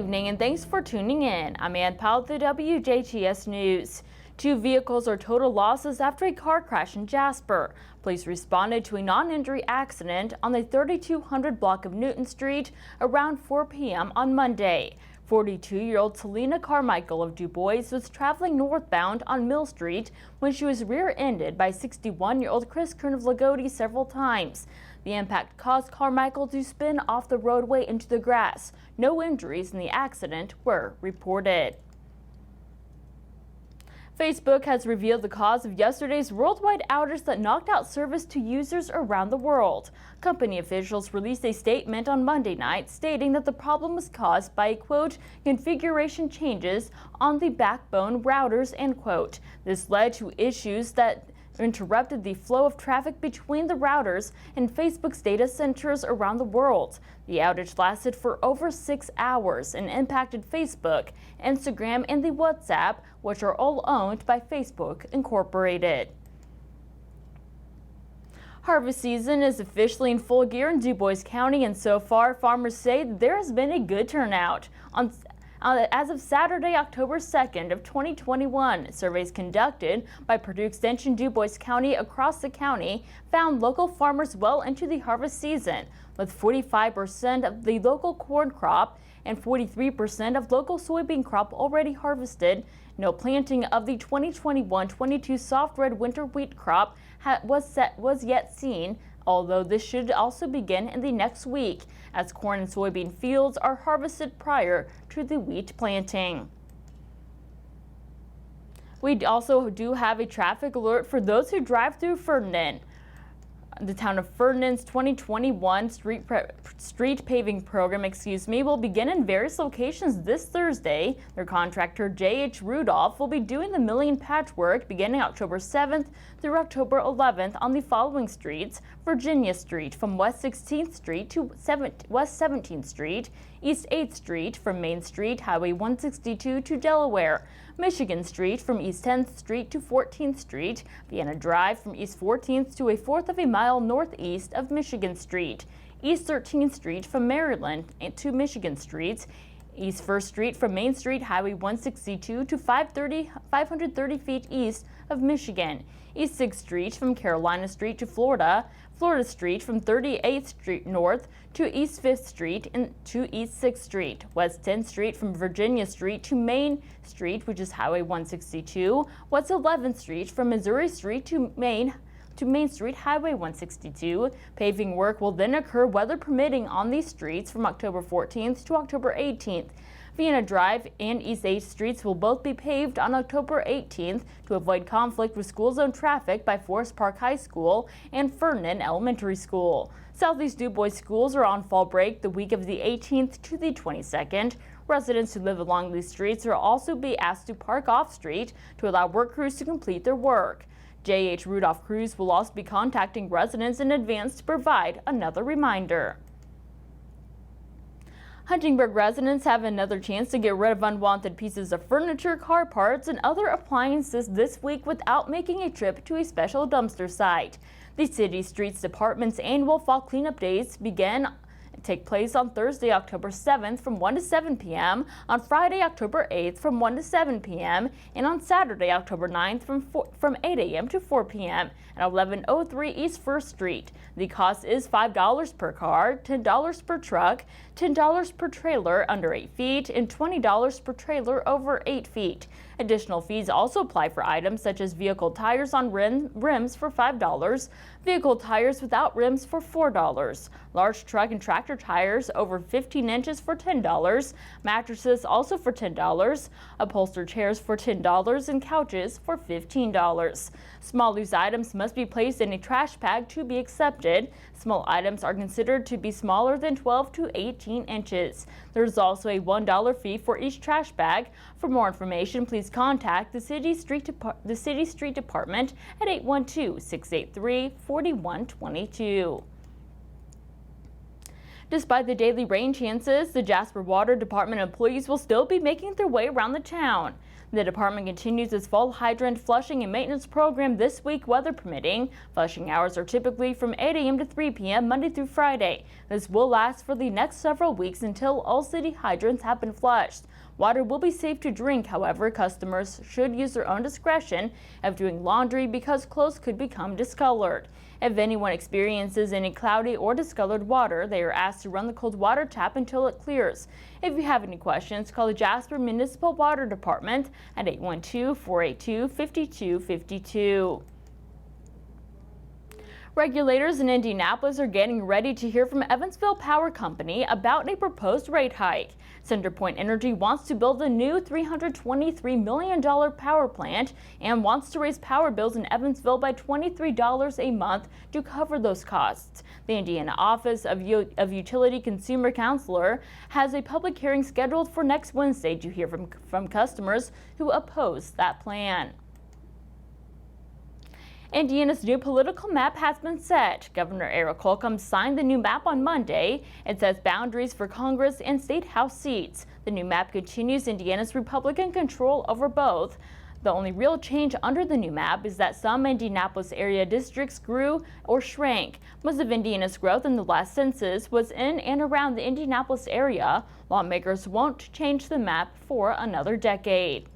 evening and thanks for tuning in. I'm Ann Powell with the WJTS News. 2 vehicles are total losses after a car crash in Jasper. Police responded to a non-injury accident on the 3200 block of Newton Street around 4 p.m. on Monday. 42-year-old Selena Carmichael of Du Bois was traveling northbound on Mill Street when she was rear-ended by 61-year-old Chris Kern of Lagodi several times. The impact caused Carmichael to spin off the roadway into the grass. No injuries in the accident were reported. Facebook has revealed the cause of yesterday's worldwide outage that knocked out service to users around the world. Company officials released a statement on Monday night stating that the problem was caused by, quote, configuration changes on the backbone routers, end quote. This led to issues that interrupted the flow of traffic between the routers and Facebook's data centers around the world. The outage lasted for over 6 hours and impacted Facebook, Instagram, and the WhatsApp, which are all owned by Facebook Incorporated. Harvest season is officially in full gear in Du Bois County, and so far farmers say there has been a good turnout. As of Saturday, October 2nd of 2021, surveys conducted by Purdue Extension Du Bois County across the county found local farmers well into the harvest season, with 45% of the local corn crop and 43% of local soybean crop already harvested. No planting of the 2021-22 soft red winter wheat crop was yet seen, although this should also begin in the next week, as corn and soybean fields are harvested prior to the wheat planting. We also do have a traffic alert for those who drive through Ferdinand. The town of Ferdinand's 2021 street paving program, will begin in various locations this Thursday. Their contractor, J.H. Rudolph, will be doing the milling patchwork beginning October 7th through October 11th on the following streets: Virginia Street from West 16th Street to West 17th Street, East 8th Street from Main Street, Highway 162 to Delaware, Michigan Street from East 10th Street to 14th Street, Vienna Drive from East 14th to a fourth of a mile northeast of Michigan Street, East 13th Street from Maryland to Michigan Street, East 1st Street from Main Street, Highway 162 to 530 feet east of Michigan, East 6th Street from Carolina Street to Florida, Florida Street from 38th Street North to East 5th Street and to East 6th Street, West 10th Street from Virginia Street to Main Street, which is Highway 162, West 11th Street from Missouri Street to Main Street, Highway 162. Paving work will then occur, weather permitting, on these streets from October 14th to October 18th. Vienna Drive and East 8th Streets will both be paved on October 18th to avoid conflict with school zone traffic by Forest Park High School and Ferdinand Elementary School. Southeast Du Bois schools are on fall break the week of the 18th to the 22nd. Residents who live along these streets will also be asked to park off-street to allow work crews to complete their work. J.H. Rudolph crews will also be contacting residents in advance to provide another reminder. Huntingburg residents have another chance to get rid of unwanted pieces of furniture, car parts, and other appliances this week without making a trip to a special dumpster site. The City Streets Department's annual fall cleanup days take place on Thursday, October 7th from 1 to 7 p.m., on Friday, October 8th from 1 to 7 p.m., and on Saturday, October 9th from 8 a.m. to 4 p.m. at 1103 East 1st Street. The cost is $5 per car, $10 per truck, $10 per trailer under 8 feet, and $20 per trailer over 8 feet. Additional fees also apply for items such as vehicle tires on rims for $5, vehicle tires without rims for $4, large truck and tractor tires over 15 inches for $10, mattresses also for $10, upholstered chairs for $10, and couches for $15. Small loose items must be placed in a trash bag to be accepted. Small items are considered to be smaller than 12 to 18 inches. There is also a $1 fee for each trash bag. For more information, please contact the City Street Department at 812-683-4122. Despite the daily rain chances, the Jasper Water Department employees will still be making their way around the town. The department continues its fall hydrant flushing and maintenance program this week, weather permitting. Flushing hours are typically from 8 a.m. to 3 p.m. Monday through Friday. This will last for the next several weeks until all city hydrants have been flushed. Water will be safe to drink, however, customers should use their own discretion of doing laundry because clothes could become discolored. If anyone experiences any cloudy or discolored water, they are asked to run the cold water tap until it clears. If you have any questions, call the Jasper Municipal Water Department at 812-482-5252. Regulators in Indianapolis are getting ready to hear from Evansville Power Company about a proposed rate hike. Centerpoint Energy wants to build a new $323 million power plant and wants to raise power bills in Evansville by $23 a month to cover those costs. The Indiana Office of Utility Consumer Counselor has a public hearing scheduled for next Wednesday to hear from customers who oppose that plan. Indiana's new political map has been set. Governor Eric Holcomb signed the new map on Monday. It sets boundaries for Congress and state house seats. The new map continues Indiana's Republican control over both. The only real change under the new map is that some Indianapolis area districts grew or shrank. Most of Indiana's growth in the last census was in and around the Indianapolis area. Lawmakers won't change the map for another decade.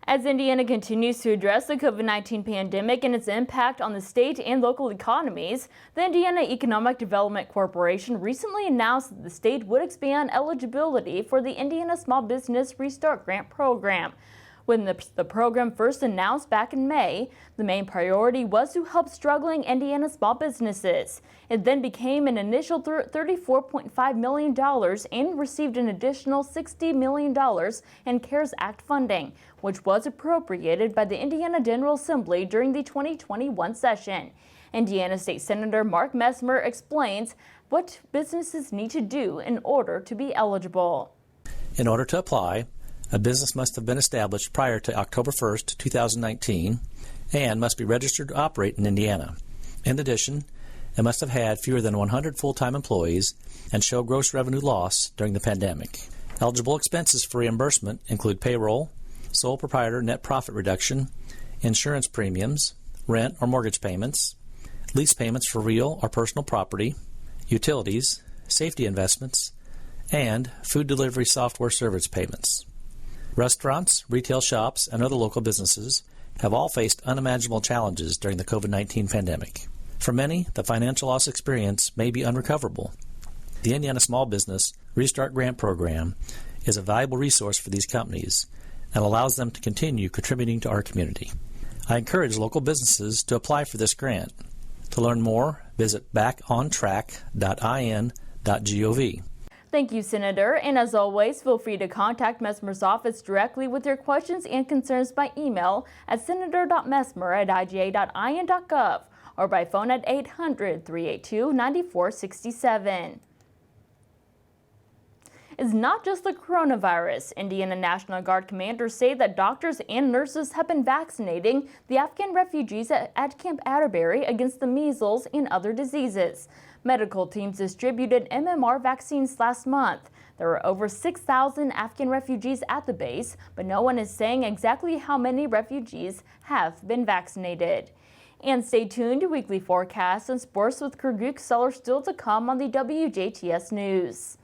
As Indiana continues to address the COVID-19 pandemic and its impact on the state and local economies, the Indiana Economic Development Corporation recently announced that the state would expand eligibility for the Indiana Small Business Restart Grant Program. When the program first announced back in May, the main priority was to help struggling Indiana small businesses. It then became an initial $34.5 million and received an additional $60 million in CARES Act funding, which was appropriated by the Indiana General Assembly during the 2021 session. Indiana State Senator Mark Messmer explains what businesses need to do in order to be eligible. In order to apply, a business must have been established prior to October 1st, 2019, and must be registered to operate in Indiana. In addition, it must have had fewer than 100 full-time employees and show gross revenue loss during the pandemic. Eligible expenses for reimbursement include payroll, sole proprietor net profit reduction, insurance premiums, rent or mortgage payments, lease payments for real or personal property, utilities, safety investments, and food delivery software service payments. Restaurants, retail shops, and other local businesses have all faced unimaginable challenges during the COVID-19 pandemic. For many, the financial loss experience may be unrecoverable. The Indiana Small Business Restart Grant Program is a valuable resource for these companies and allows them to continue contributing to our community. I encourage local businesses to apply for this grant. To learn more, visit backontrack.in.gov. Thank you, Senator. And as always, feel free to contact Messmer's office directly with your questions and concerns by email at senator.messmer@iga.in.gov or by phone at 800-382-9467. It's not just the coronavirus. Indiana National Guard commanders say that doctors and nurses have been vaccinating the Afghan refugees at Camp Atterbury against the measles and other diseases. Medical teams distributed MMR vaccines last month. There are over 6,000 Afghan refugees at the base, but no one is saying exactly how many refugees have been vaccinated. And stay tuned to weekly forecasts and sports with Kurguk Seller still to come on the WJTS News.